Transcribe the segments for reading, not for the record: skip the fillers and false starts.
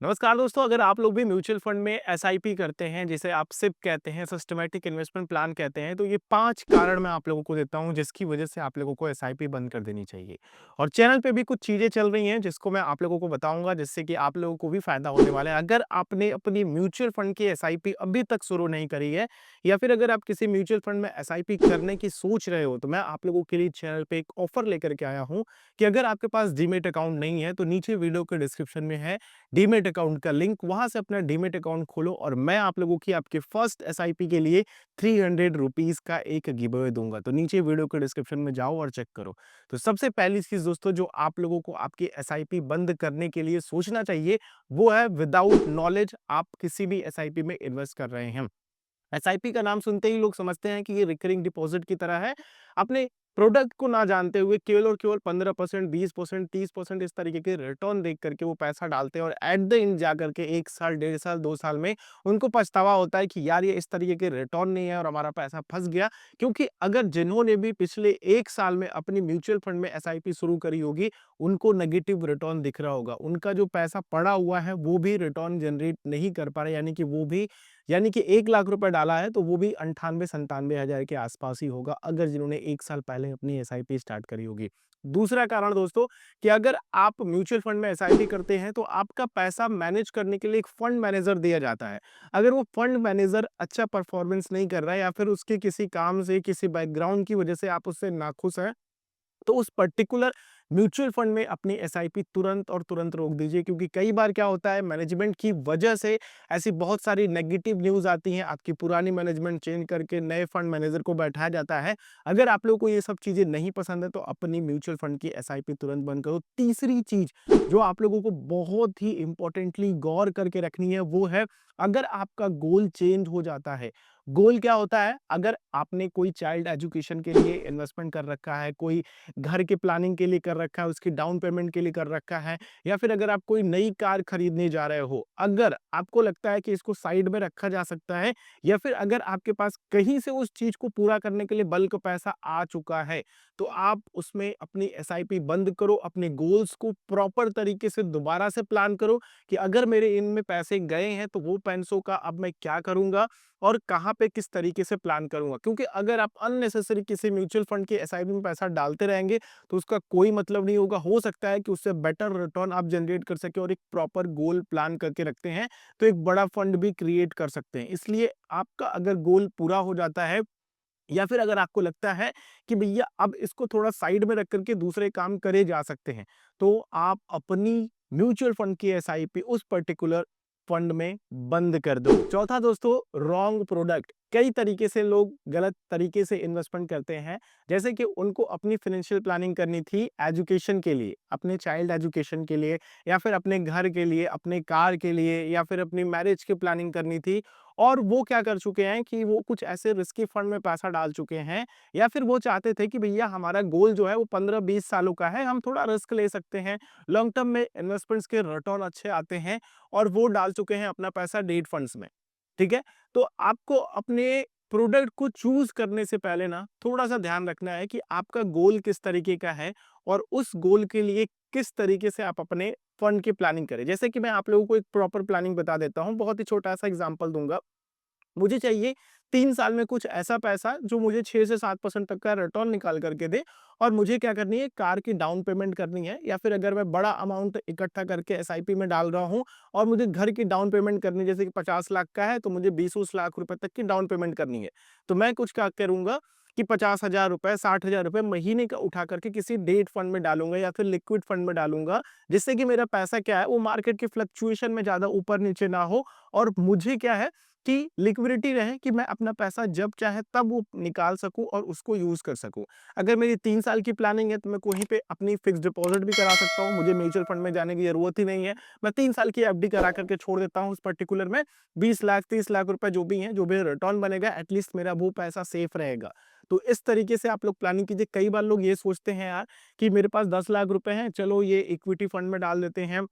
नमस्कार दोस्तों, अगर आप लोग भी म्यूचुअल फंड में एसआईपी करते हैं, जिसे आप सिप कहते हैं, सिस्टमैटिक इन्वेस्टमेंट प्लान कहते हैं, तो ये 5 कारण मैं आप लोगों को देता हूँ, जिसकी वजह से आप लोगों को एसआईपी बंद कर देनी चाहिए। और चैनल पे भी कुछ चीज़ें चल रही हैं, जिसको मैं आप लोगों को बताऊँगा, जिससे कि आप लोगों को भी फ़ायदा होने वाला है। अगर आपने अपनी म्यूचुअल फंड की एसआईपी अभी तक शुरू नहीं करी है या फिर अगर आप किसी म्यूचुअल फंड में एसआईपी करने की सोच रहे हो, तो मैं आप लोगों के लिए चैनल पे एक ऑफ़र लेकर के आया हूँ कि अगर आपके पास डीमैट अकाउंट नहीं है, तो नीचे वीडियो के डिस्क्रिप्शन में है डीमैट अकाउंट का लिंक, वहां से अपना डीमैट अकाउंट खोलो और मैं आप लोगों की आपके फर्स्ट एसआईपी के लिए 300 रुपीज का एक गिव अवे दूंगा। तो नीचे वीडियो के डिस्क्रिप्शन में जाओ और चेक करो। तो सबसे पहली चीज दोस्तों, जो आप लोगों को आपकी एसआईपी बंद करने के लिए सोचना चाहिए, वो है विदाउट नॉलेज आप किसी भी एसआईपी में इन्वेस्ट कर रहे हैं। एसआईपी का नाम सुनते ही लोग समझते हैं कि ये रिकरिंग डिपॉजिट की तरह है। अपने प्रोडक्ट को ना जानते हुए केवल और केवल 15%, 20%, 30% इस तरीके के रिटर्न देख करके वो पैसा डालते हैं और एट द एंड जाकर के 1 साल, 1.5 साल, 2 साल में उनको पछतावा होता है कि यार ये इस तरीके के रिटर्न नहीं है और हमारा पैसा फंस गया। क्योंकि अगर जिन्होंने भी पिछले 1 साल में अपनी म्यूचुअल फंड में एसआईपी शुरू करी होगी, उनको नेगेटिव रिटर्न दिख रहा होगा। उनका जो पैसा पड़ा हुआ है वो भी रिटर्न जनरेट नहीं कर पा रहे, यानी कि 1 लाख रुपए डाला है तो वो भी 98-97 हज़ार के आसपास ही होगा, अगर जिन्होंने 1 साल पहले अपनी एसआईपी स्टार्ट करी होगी। दूसरा कारण दोस्तों, कि अगर आप म्यूचुअल फंड में एसआईपी करते हैं तो आपका पैसा मैनेज करने के लिए एक फंड मैनेजर दिया जाता है। अगर वो फंड मैनेजर अच्छा परफॉर्मेंस नहीं कर रहा है या फिर उसके किसी काम से, किसी बैकग्राउंड की वजह से आप उससे नाखुश हैं, तो उस पर्टिकुलर म्यूचुअल फंड में अपनी एसआईपी तुरंत और तुरंत रोक दीजिए। क्योंकि कई बार क्या होता है, मैनेजमेंट की वजह से ऐसी बहुत सारी नेगेटिव न्यूज़ आती हैं, आपकी पुरानी मैनेजमेंट चेंज करके नए फंड मैनेजर को बैठाया जाता है। अगर आप लोगों को ये सब चीज़ें नहीं पसंद है, तो अपनी म्यूचुअल फंड की एसआईपी तुरंत बंद करो। तीसरी चीज़ जो आप लोगों को बहुत ही इंपॉर्टेंटली गौर करके रखनी है, वो है अगर आपका गोल चेंज हो जाता है। गोल क्या होता है? अगर आपने कोई चाइल्ड एजुकेशन के लिए इन्वेस्टमेंट कर रखा है, कोई घर के प्लानिंग के लिए कर रखा है, उसकी डाउन पेमेंट के लिए कर रखा है, या फिर अगर आप कोई नई कार खरीदने जा रहे हो, अगर आपको लगता है कि इसको साइड में रखा जा सकता है, या फिर अगर आपके पास कहीं से उस चीज को पूरा करने के लिए बल्क पैसा आ चुका है, तो आप उसमें अपनी एसआईपी बंद करो। अपने गोल्स को प्रॉपर तरीके से दोबारा से प्लान करो कि अगर मेरे इनमें पैसे गए हैं तो वो पैसों का अब मैं क्या करूंगा और कहाँ पे किस तरीके से प्लान करूंगा। क्योंकि अगर आप अननेसेसरी किसी म्यूचुअल फंड की एसआईपी में पैसा डालते रहेंगे, तो उसका कोई मतलब नहीं होगा। हो सकता है कि उससे बेटर रिटर्न आप जनरेट कर सके और एक प्रॉपर गोल प्लान करके रखते हैं, तो एक बड़ा फंड भी क्रिएट कर सकते हैं। इसलिए आपका अगर गोल पूरा हो जाता है, या फिर अगर आपको लगता है कि भैया अब इसको थोड़ा साइड में रख करके दूसरे काम करे जा सकते हैं, तो आप अपनी म्यूचुअल फंड की एसआईपी उस पर्टिकुलर फंड में बंद कर दो। चौथा दोस्तों, रॉन्ग प्रोडक्ट। कई तरीके से लोग गलत तरीके से इन्वेस्टमेंट करते हैं। जैसे कि उनको अपनी फाइनेंशियल प्लानिंग करनी थी एजुकेशन के लिए, अपने चाइल्ड एजुकेशन के लिए, या फिर अपने घर के लिए, अपने कार के लिए, या फिर अपनी मैरिज की प्लानिंग करनी थी, और वो क्या कर चुके हैं कि वो कुछ ऐसे रिस्की फंड में पैसा डाल चुके हैं, या फिर वो चाहते थे कि भैया हमारा गोल जो है वो 15-20 सालों का है, हम थोड़ा रिस्क ले सकते हैं, लॉन्ग टर्म में इन्वेस्टमेंट्स के रिटर्न अच्छे आते हैं, और वो डाल चुके हैं अपना पैसा डेट फंड्स में। ठीक है? तो आपको अपने प्रोडक्ट को चूज़ करने से पहले ना थोड़ा-सा ध्यान रखना है कि आपका गोल किस तरीके का है और उस गोल के लिए किस तरीके से आप अपने फंड की प्लानिंग करें। जैसे कि मैं आप लोगों को एक प्रॉपर प्लानिंग बता देता हूँ, बहुत ही छोटा-सा एग्ज़ाम्पल दूँगा। मुझे चाहिए 3 साल में कुछ ऐसा पैसा जो मुझे 6 से 7% तक का रिटर्न निकाल करके दे, और मुझे क्या करनी है, कार की डाउन पेमेंट करनी है, या फिर अगर मैं बड़ा अमाउंट इकट्ठा करके एसआईपी में डाल रहा हूँ और मुझे घर की डाउन पेमेंट करनी है, जैसे कि 50 लाख का है तो मुझे 20-20 लाख रुपए तक की डाउन पेमेंट करनी है। तो मैं कुछ क्या करूँगा कि 50,000 रुपए, 60,000 रुपए महीने का उठा करके किसी डेट फंड में डालूँगा या फिर लिक्विड फंड में डालूँगा, जिससे कि मेरा पैसा क्या है, वो मार्केट के फ्लक्चुएशन में ज़्यादा ऊपर-नीचे ना हो, और मुझे क्या है कि लिक्विडिटी रहे कि मैं अपना पैसा जब चाहे तब वो निकाल सकूँ और उसको यूज़ कर सकूँ। अगर मेरी 3 साल की प्लानिंग है तो मैं कहीं पे अपनी फिक्स्ड डिपॉज़िट भी करा सकता हूँ, मुझे म्यूचुअल फंड में जाने की ज़रूरत ही नहीं है। मैं 3 साल की एफडी करा करके छोड़ देता हूँ उस पर्टिकुलर में, 20 लाख 30 लाख रुपए जो भी हैं, जो भी रिटर्न बनेगा एटलीस्ट मेरा वो पैसा सेफ रहेगा। तो इस तरीके से आप लोग प्लानिंग कीजिए। कई बार लोग ये सोचते हैं यार कि मेरे पास 10 लाख रुपए हैं, चलो ये इक्विटी फंड में डाल देते हैं,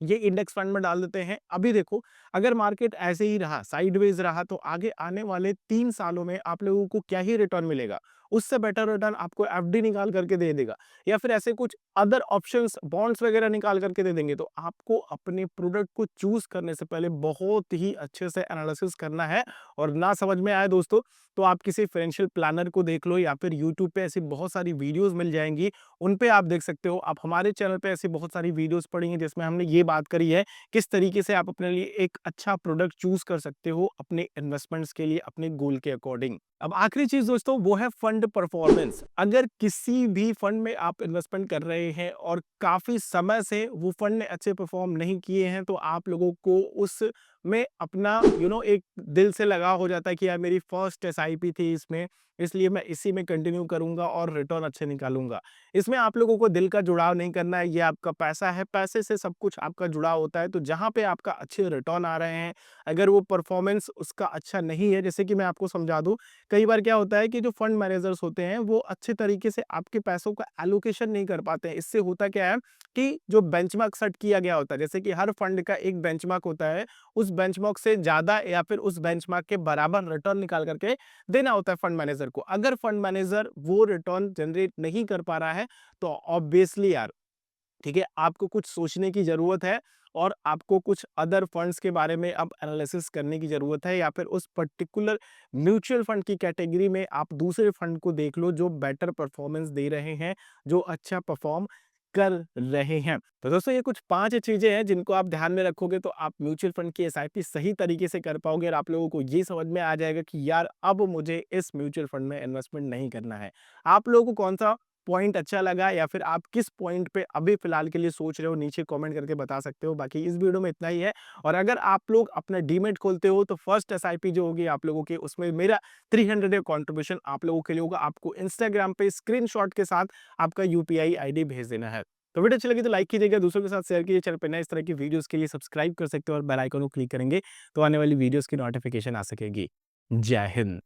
ये इंडेक्स फंड में डाल देते हैं। अभी देखो, अगर मार्केट ऐसे ही रहा, साइडवेज रहा, तो आगे आने वाले 3 सालों में आप लोगों को क्या ही रिटर्न मिलेगा। उससे बेटर रिटर्न आपको एफडी निकाल करके दे देगा, या फिर ऐसे कुछ अदर ऑप्शंस बॉन्ड्स वगैरह निकाल करके दे देंगे। तो आपको अपने प्रोडक्ट को चूज करने से पहले बहुत ही अच्छे से एनालिसिस करना है। और ना समझ में आए दोस्तों, तो आप किसी फाइनेंशियल प्लानर को देख लो, या फिर यूट्यूब पे ऐसी बहुत सारी वीडियोस मिल जाएंगी, उन पे आप देख सकते हो। आप हमारे चैनल पे ऐसी बहुत सारी वीडियोस पड़ी हैं जिसमें हमने ये बात करी है किस तरीके से आप अपने लिए एक अच्छा प्रोडक्ट चूज कर सकते हो अपने इन्वेस्टमेंट्स के लिए, अपने गोल के अकॉर्डिंग। अब आखिरी चीज दोस्तों वो है फंड परफॉर्मेंस। अगर किसी भी फंड में आप इन्वेस्टमेंट कर रहे हैं और काफी समय से वो फंड ने अच्छे परफॉर्म नहीं किए हैं, तो आप लोगों को उस में अपना एक दिल से लगाव हो जाता है कि यार मेरी फर्स्ट एसआईपी थी इसमें, इसलिए मैं इसी में कंटिन्यू करूंगा और रिटर्न अच्छे निकालूंगा। इसमें आप लोगों को दिल का जुड़ाव नहीं करना है, ये आपका पैसा है, पैसे से सब कुछ आपका जुड़ा होता है। तो जहां पे आपका अच्छे रिटर्न आ रहे हैं, अगर वो परफॉर्मेंस उसका अच्छा नहीं है, जैसे कि मैं आपको समझा दूं, कई बार क्या होता है कि जो फंड मैनेजर्स होते हैं वो अच्छे तरीके से आपके पैसों का एलोकेशन नहीं कर पाते हैं। इससे होता क्या है कि जो बेंचमार्क सेट किया गया होता है, जैसे कि हर फंड का एक बेंचमार्क होता है, उस बेंचमार्क से ज्यादा या फिर उस बेंचमार्क के बराबर रिटर्न निकाल करके देना होता है फंड मैनेजर को। अगर फंड मैनेजर वो रिटर्न जनरेट नहीं कर पा रहा है, तो ऑब्वियसली यार, ठीक है, आपको कुछ सोचने की जरूरत है और आपको कुछ अदर फंड्स के बारे में अब एनालिसिस करने की जरूरत है, या फिर उस पर्टिकुलर म्यूचुअल फंड की कैटेगरी में आप दूसरे फंड को देख लो जो बेटर परफॉर्मेंस दे रहे हैं, जो अच्छा परफॉर्म कर रहे हैं। तो दोस्तों ये कुछ 5 चीजें हैं जिनको आप ध्यान में रखोगे तो आप म्यूचुअल फंड की एसआईपी सही तरीके से कर पाओगे, और आप लोगों को ये समझ में आ जाएगा कि यार अब मुझे इस म्यूचुअल फंड में इन्वेस्टमेंट नहीं करना है। आप लोगों को कौन सा पॉइंट अच्छा लगा, या फिर आप किस पॉइंट पे अभी फिलहाल के लिए सोच रहे हो, नीचे कमेंट करके बता सकते हो। बाकी इस वीडियो में इतना ही है। और अगर आप लोग अपना डीमेट खोलते हो तो फर्स्ट एसआईपी जो होगी आप लोगों के, उसमें मेरा 300 कंट्रीब्यूशन आप लोगों के लिए होगा। आपको इंस्टाग्राम पे स्क्रीनशॉट के साथ आपका यूपीआई आईडी भेज देना है। तो वीडियो अच्छी लगी तो लाइक कीजिएगा, दूसरों के साथ शेयर कीजिए। चैनल पर नए इस तरह की वीडियोस के लिए सब्सक्राइब कर सकते हो और बेल आइकन को क्लिक करेंगे तो आने वाली वीडियोस की नोटिफिकेशन आ सकेगी। जय हिंद।